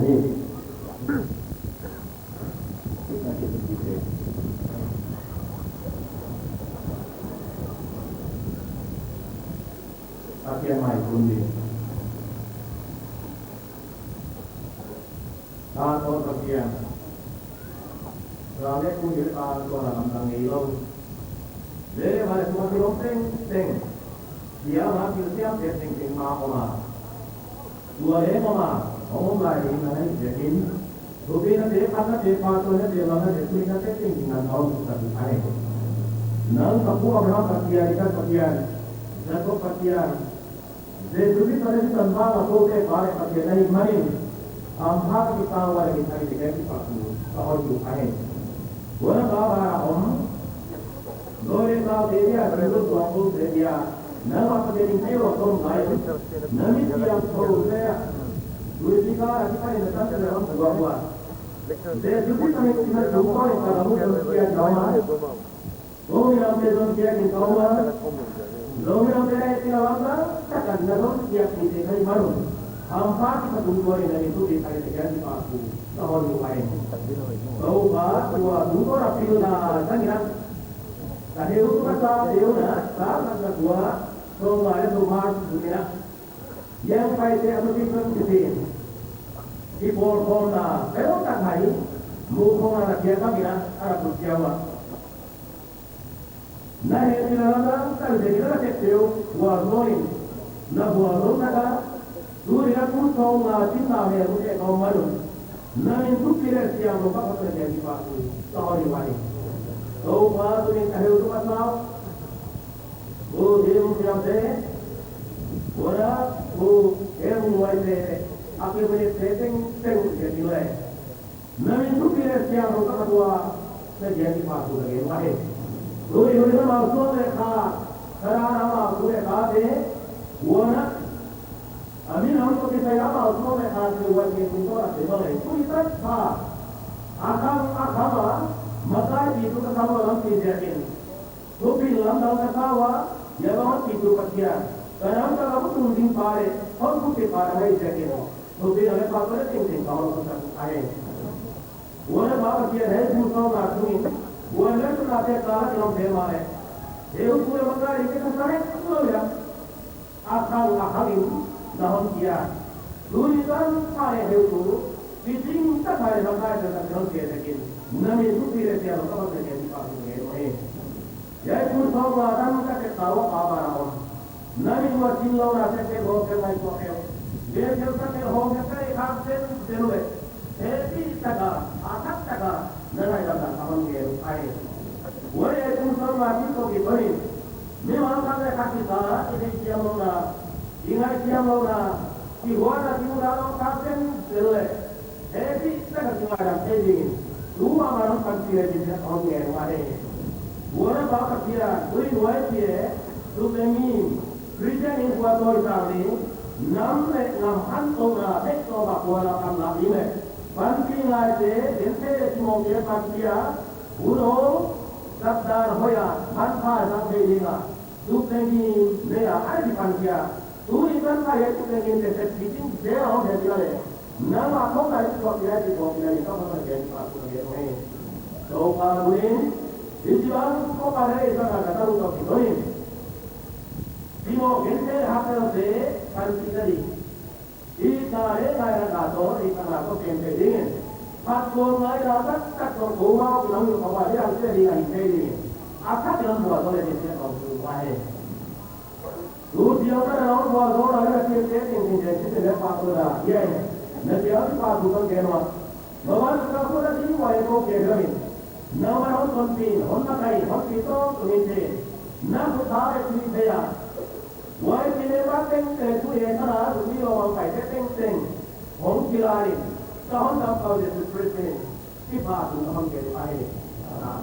Ini kita kita latihan mai kundi. Tahu latihan. Kalau aku jadi tahu orang tentang itu, dia malah cuma bilang teng. Dia masih siap teng mah. Dua mah. Ông lại này để kín, đối với nó để phát nó để pha tôi nó để nó để tôi nó sẽ tình hình ông tập này, nâng tập của ông nó tập tiền thì các tập tiền, rất có tập tiền, để đối với tôi thì tầm ba là tôi cái phải tập tiền này mấy, phát cái tao vào cái thay thì cái phát của tao chịu phải, bữa nó bảo ông, rồi tao để dia rồi tôi tuang để dia, nâng mà cái gì nhiều không lại, nâng ít tiền thôi thế. Dua tiga kita ini datang ke dalam sebuah buah. Dia juga kita jumpa yang kalau manusia jauh. Lomi yang manusia yang jauh. Lomi yang manusia apa? Takkan manusia kita ini malu. Hampa kita jumpa yang itu kita ini jadi aku. Tahun lain. Bahwa dua rapi na sangat. Tadi itu kata dia na, tak dua. Semua ada rumah dunia. Yang baik dia harus diperhatikan. Di Polda, kalau tak hari, muka anak dia kami ada berjawab. Nah ini orang tak jadi kita cekau, buat loin, nah buat loin ada, dulu dia pun tahu lah cinta dia punya kaum malu. Nah itu pilih siapa lupa terjadi waktu tahun ini. Tahu apa tu yang tahu tu apa? Oh dia mungkin deh. Orang, dia mulai deh, apa boleh setting jadi mulai. Namun itu kira siapa orang kedua terjadi pasal lagi mana? Dulu maksud mereka, kerana maksud mereka deh, orang, amin orang kita yang maksud mereka sebuah kehidupan ada boleh. Itu kita sah, akam, maka itu ketemu dalam kejadian. Tapi dalam ketawa, dia orang itu kasihan. Karena kalau tunding pare, orang putih pare hai jadi. Tapi ada apa tinggal kalau kita ayat. Orang bawa dia hai musuh lakuin. Orang itu nanti kalau dalam tema hai. Dia pun mengkali kita sampai semua ya. Akal ini dalam dia. Dulu kan pare itu, sisi tak pare mengkali dalam dia lagi. Namun itu tidak dia kalau terjadi pasal ini. Ya musuh orang kita tahu apa orang. Nami wakil lawan aset ke hotel naik hotel. Dia jauh ke hotel ke ikhlas seluwe. Tapi atak nanai dapat kawan dia air. Wahai itu musuh wakil kau kibari. Memang kalau kita ini siapa orang, ingat siapa orang. Iwan itu orang kawan seluwe. Tapi tak cuma ada ini. Dua orang kawan dia kawan dia air. Wahai bapak dia, wahai dia, tu demi Christian in Ecuador tadi, nampak hantora ekor bakuala kan lagi ni. Banting aja, jense cuma dia bantia, ulo, sabdar hoya, bantai sampai dia. Tu demi dia ada di bantia. Tu ikan saya tu demi dia sitting dia orang dia le. Nama kau dah itu kau dia kau macam apa dia ni. So kalau ni, di jalan kau pada itu ada tahu kau ni. Timo gente hasil de kanti tadi. Ikare kaya dato, ikara ko gente dingin. Patko ngai dapat tak ko mau bilang yo kawa dia harus di hari ini. Apa bilang buat oleh dia kau wae. Dulu dia kan orang buat orang ada yang jadi dia patko dah. Ya. Nanti apa patko kan kena. Bawa patko dah di wae ko kena. Nama orang kontin, orang kai, orang itu tulis. Nama tahu tulis dia. Wahai cinema teng tu yang mana rumit orang kaya teng, orang kilari, tahun dapat jadi presiden, siapa tu orang jadi ayah.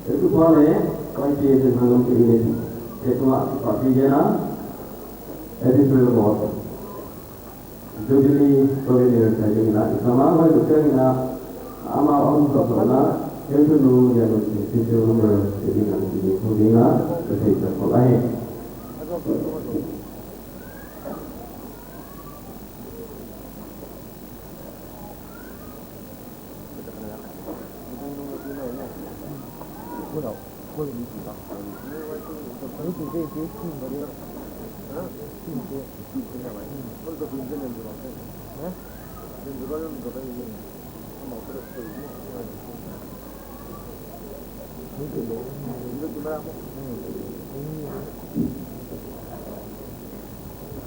Itu boleh kalau dia sebelum ini itu pasti jana itu berbuat jadi kalau dia saja nak sama kalau dia nak amal orang sesuatu itu dulu yang itu nomor jadi nanti itu dia kita mulai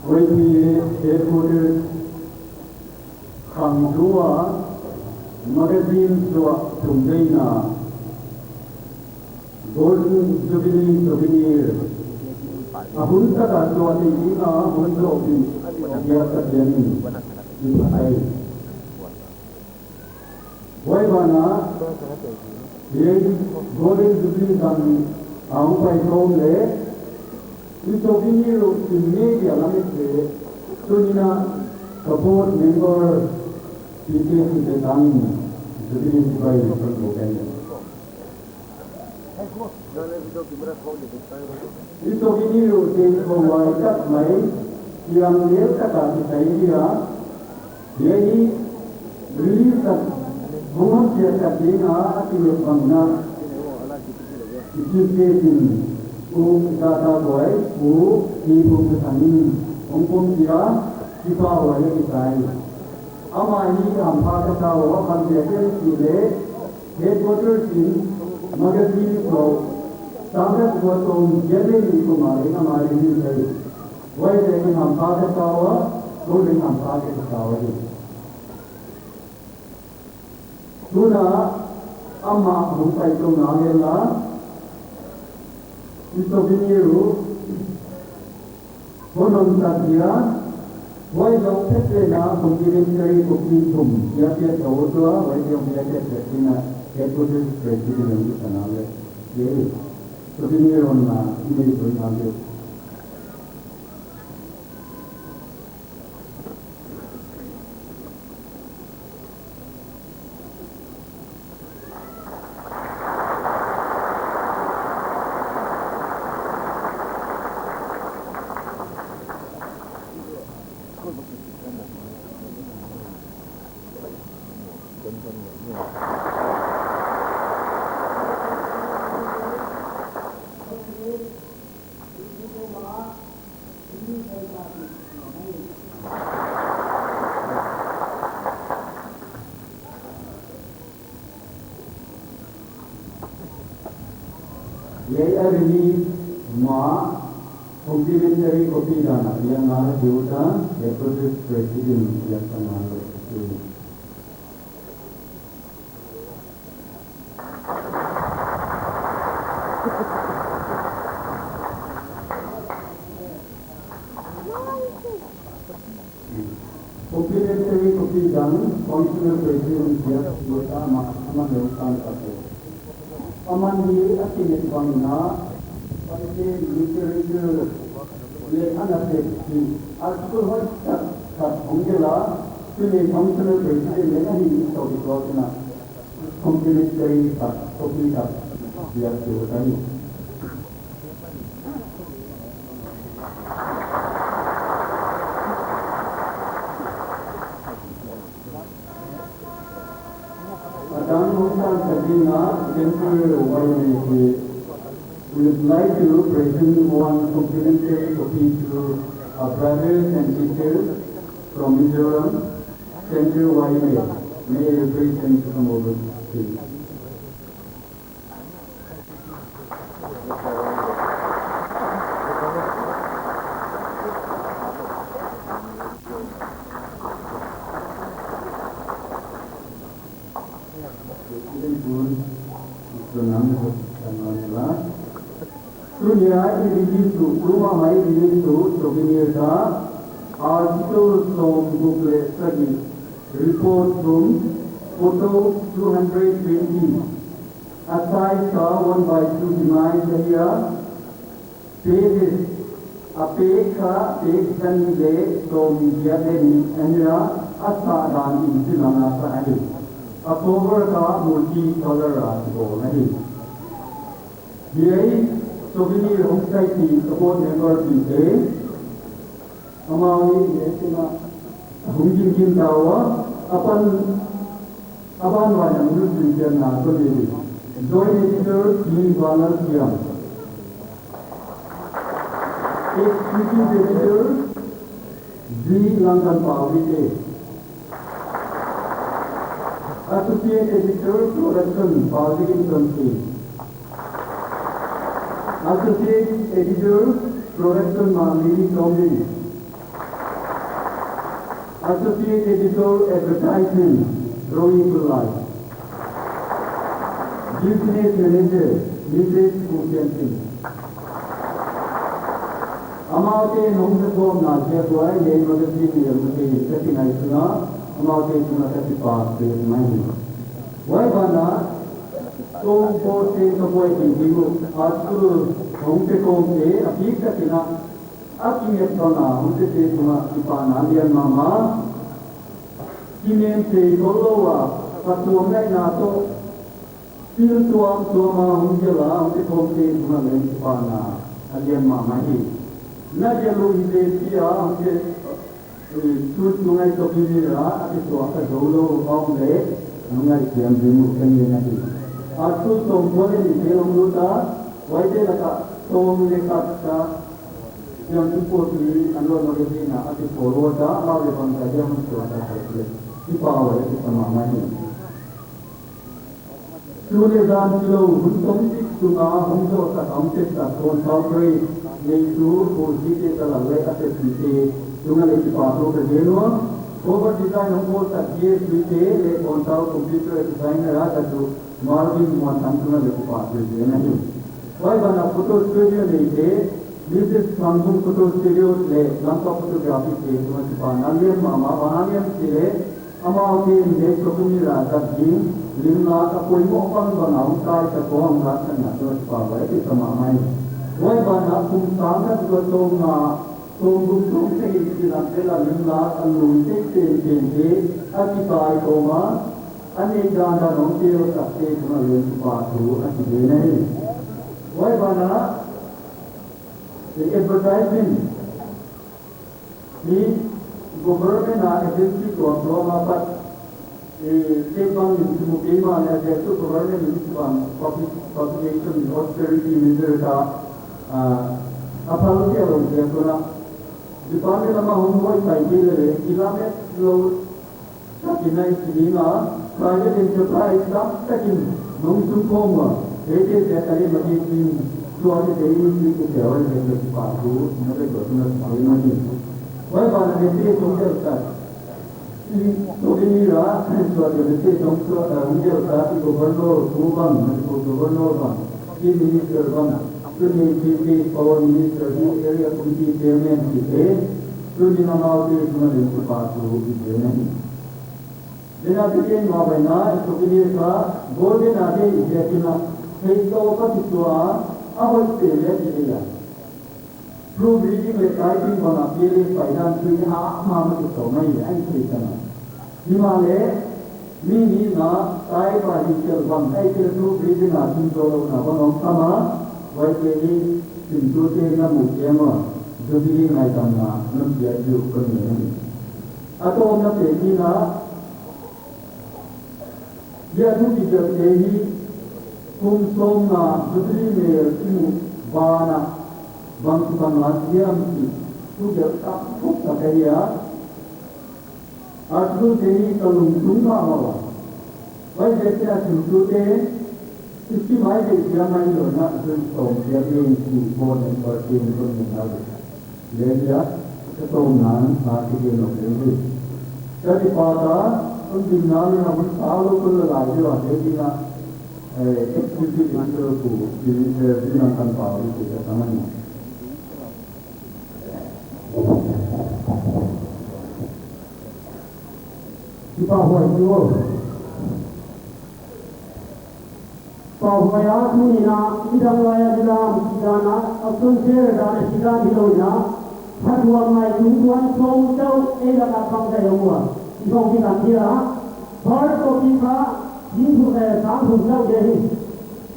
When headquarters Hangzhou magazine Tungdaina Golden Jubilee souvenir Ahunta Kaswati Ina Ahunta Obi Biasa Jani Ibai Waibana Golden Jubilee dan Ahuntai Kongle souvenir in media lamit Sunina support member PKC the time Jubilee by the Itu ini rutin membuat main yang dia kata saya dia ini rilis mengucapkan dia akan bangna education data boy ibu petani umpun dia kita wajib kita ama ini hampa kata orang manusia ini headquarters in magazine pro sampai buatong jadi itu hamaरे ini saya wajib ini hampa kata orang boleh hampa kata orang Tuna ama hampa itu nagelah itu biniru konon saja wajib petena mungkin dari kopitum dia tahu tu wajib dia petena headquarters president itu kenal dia itu biniru na ini itu namanya Ia release complimentary copy dana yang ada diuta deputy president yang kenal itu. Complimentary copy dana functional president yang diuta sama diuta itu. Aman di akhir bangna pada literature lekhan ada di artikel hoitat kat onggela sini functional president lekhan ini tahu di bawah sana complementary kat copy kat dia tu tadi dan untuk tadinya general YMK we would like to present one complimentary copy to our brothers and sisters from Mizoram, Central YMA. May you please come over, please. Dunia ini itu rumah mai ini itu souvenir dah articles from Google study report from photo 220 aside 1/2 demise here pages apekha pekan le from yadeni anya asadan in silanga sa ani October ka multi color go nahi yei souvenir home site ni support member ti amao ni esima hungjin kin dawa apan wa yang lu tin na to ni join editor ni wala siam executive editor G Langan Pawite associate editor production Pawite Kamsi associate editor production Malini Tombi associate editor advertisement Roy Kulai business manager Mrs. Kusian Singh Amate Nongsa Kom Nasia Tuai Ye Magazine ni Yamute Kati Naisuna Amate Suna Kati Paas Pe Mahi Wai Bana Tom Po Se Sapoi Tingimu Article Hongte Kom Se Apik Katina Akimyat Pana Hongte Se Suna Ipana Lian Mama Kinem Se Kolowa Patuam Nai Nato Sil Tuam Tuama Hongjala Hongte Kom Se Suna Lian Ipana Lian Mama Hi na jelo ide sia ante tu tungai to pinira ati to aka dolo ong le nungai siam dimu kene na ti atu to mole ni selong luta waide laka tom le katta yang tu ti ando magazine na ati polo da ma le ban ka jam to ata le ti pawa le sama mani Sule dan kilo huntom ti tunga hongjo ta amte ta kon sauri nei tu ko jite ta la le ate pite tunga le ti pato ke deno over design hongjo ta ye pite le on ta computer designer ra ta tu marvin mo tan tunga le ti pato de na ni wai bana photo studio nei te Mrs. Samsung photo studio le Lanka photography ke tunga ti pa na le mama bananiam ke amao ke ne chokuni ra ta ji limna ka koi mo pan banau kai ta ko ang ra na to pa wai ti sama mai wai bana kum sana ko to na to gum to se ti la te la limna an lu te te te te ati pai ko ma ane da da no te o ta te ko na le pa tu ati de nei wai bana the advertisement ni government na agency ko to ma pat Sebang itu mukema ada jatuh government itu bang population austerity measure ka apa lagi orang dia tu nak di mana nama homeboy cycle le kilometer low tapi naik sini na private enterprise tak takin nongsun koma itu dia tadi bagi tim suara dari itu jawab dari pasu nanti betul sekali lagi. Wah bana nanti sumber tak Sovinira suatu detik dongso unjil tapi gubernur Subang nanti gubernur bang, chief minister bang, suni chief power minister di area committee chairman kita, suni nama itu cuma dengan pasu itu ni. Dengan begini mabena Sovinira golden ada ijazahnya, itu apa situa awal pilihan dia. Proof reading le typing bana pili paidan tui ha ma ma to mai ai ti kana himale ni na tai ba hi chel bang ai ke proof reading na tin to na ba nong sama wai ke ni tin to te na mu ke ma do bi ngai tan na nam ya ju ko ni ato na te ni na ya du ti je te hi kum som na du bi me ki mu ba na bang Malaysia tu jauh pun tak kaya. Artikel ini kalau tunggu awal, baik jika tunggu deh, इसकी माय के इस्लामाई लोना तो जब ये बोर्ड में पढ़ते हैं तो निकाल ले लिया तो नान बाकी के लोग ले jadi pada pembinaan yang selalu berlaku ada di na eksekutif itu di binakan Paul itu sama ni. kita huai jual kau huai aku ni na idam waya dalam kijana akun share dan kijana hilonya hadwa mai tuan song tau ela kapang dah semua song kita dia bar ko kita hindu sang hung tau jadi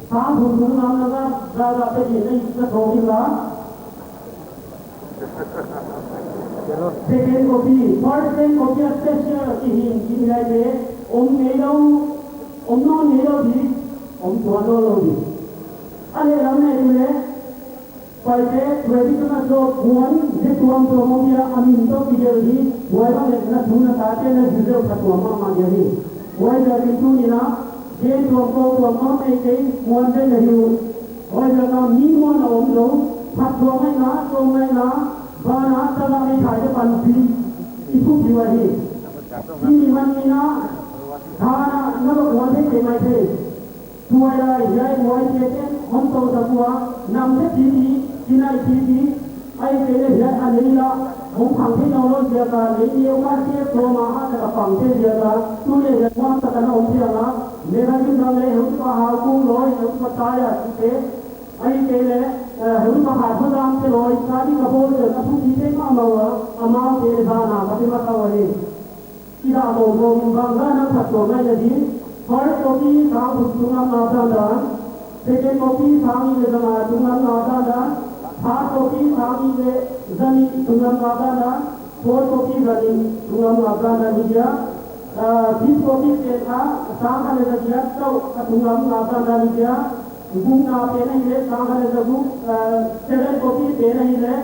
sang hung tu nam naga jaga pe ni na thong ila second copy third second copy special in lai de om no di om tuan lo di ale ram ne le pai te ready to so buan je tuan to mo ya amin to ki di wai ba ne na thuna ta te na video khatwa ma je ni wai da ki tu ni na je tuan ko tuan ma me ke muan de ne hu wai da na ni mo na om lo khatwa mai na so mai na bana tala mai thai de pan phi ipu ki wa hi ni man ni na thana na lo wa de ke mai the tuai lai yai wai ke ke hom to da bua nam de ti ti kinai ti ti ai ke le ya alila hom phang thi no lo sia ka le ye ma ke to ma ha ka phang ke sia ka tu le ya ma ta na hom sia na le ra ki na le hom pa ha ku loi hom pa ta ya ke ai ke le hom pa ha ko dam ke loi ka di ka bo le ka thu ti te ma ma wa ama ke le ba na ka ti ma ta wa ni ki da mo mo ba ga na phat to na ya di first copy sang tungan nada dan second copy sang ile dana tungan nada dan third copy sang ile zani tungan nada dan fourth copy zani tungan nada dan dia fifth copy ke sang ile dia tau tungan nada dan dia gum na pe na ile sang ile gum seventh copy pe na ile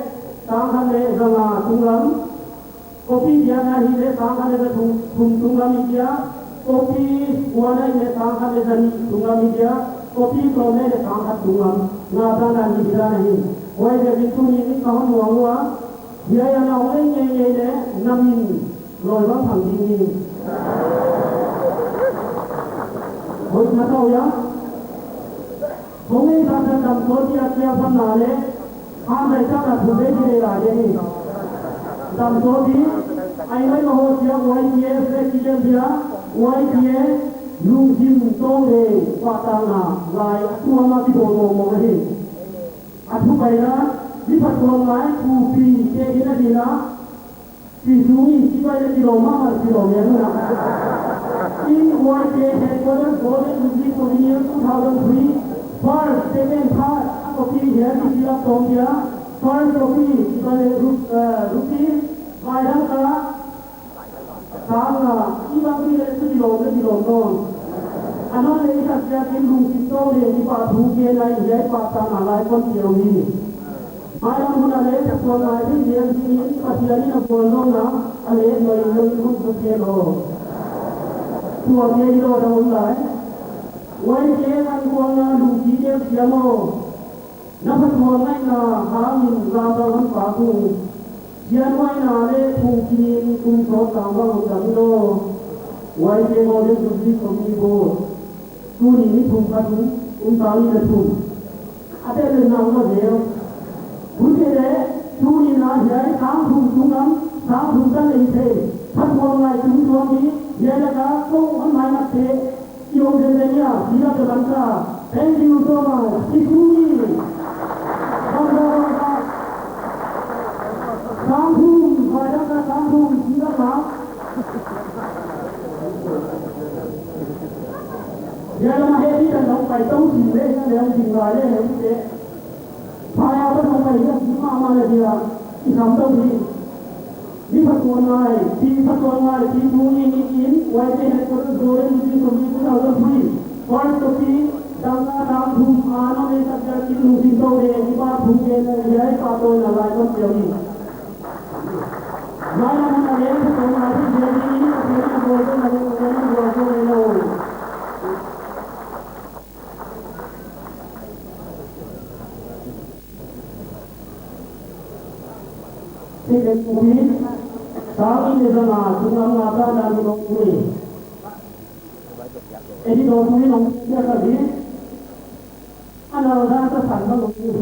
sang ile dana tungan copy dia na ile sang ile tungan dia kopi wana ile tangka le dani tunga media kopi kone le tangka tunga ngada dan dibira nahi wai de bitu ni kahon wangwa dia yana oleh nye le namin loi bang thang ni hoi na tau ya hoi na ta dam ko dia kia sam na le ha mai ta na thu de ni la de ni dam ko di ai mai ma ho dia wai ye se ki le dia wai dia lung jim tong le pa ta na lai tu ma ti bo mo he athu bai na ni phat ko mai tu pi ke ina di na ti su ni ti bai le ti lo ma ma ti lo ne na in wai ke he ko na ko le ni ko ni 2003 first second third ko pi he ti la tong dia first ko pi ti bai le rupi bai da ka Karena iba bila itu di London, anak lagi saja kirim kita lagi padu ke lain jadi pasang alai pun kirim ini. Ayam mana lagi sekolah lagi dia sini pasien ini London na, alai lagi pun pasien lo. Tua dia itu orang mulai, wai dia kan kuangna luki dia siamo, nampak kuangna na hamin ramai padu. Dia wai na le pungkin kum so tambang jamino wai ke mo le sudi komi bo tu ni thum ka tu tali le tu ate le na no de bu de le tu ni na jai kam thum kan le the phat mo ngai tu so ni ye la ka ko an mai na the yo de le ya dia de ban ka thank you so much ti ku ni Sambung, ada kata sambung, tidak tak? Dia lemah hati dan sampai tahu sini, yang tinggal yang itu. Saya pun sampai lihat mana dia, isam tahu ni. Di pasukan lain, di bumi ini, wajah itu goreng di bumi itu ada bui. Orang tapi dalam bumi anak mereka jadi mungkin tahu dia di bawah bumi dia patut nalai pun jadi. Mana mana yang sekolah lagi jadi ini kita boleh lalu. Tiga kumi, saat ini sama tunggang mata dan kumi. Jadi kumi nombor tadi, anak orang tersanggah kumi.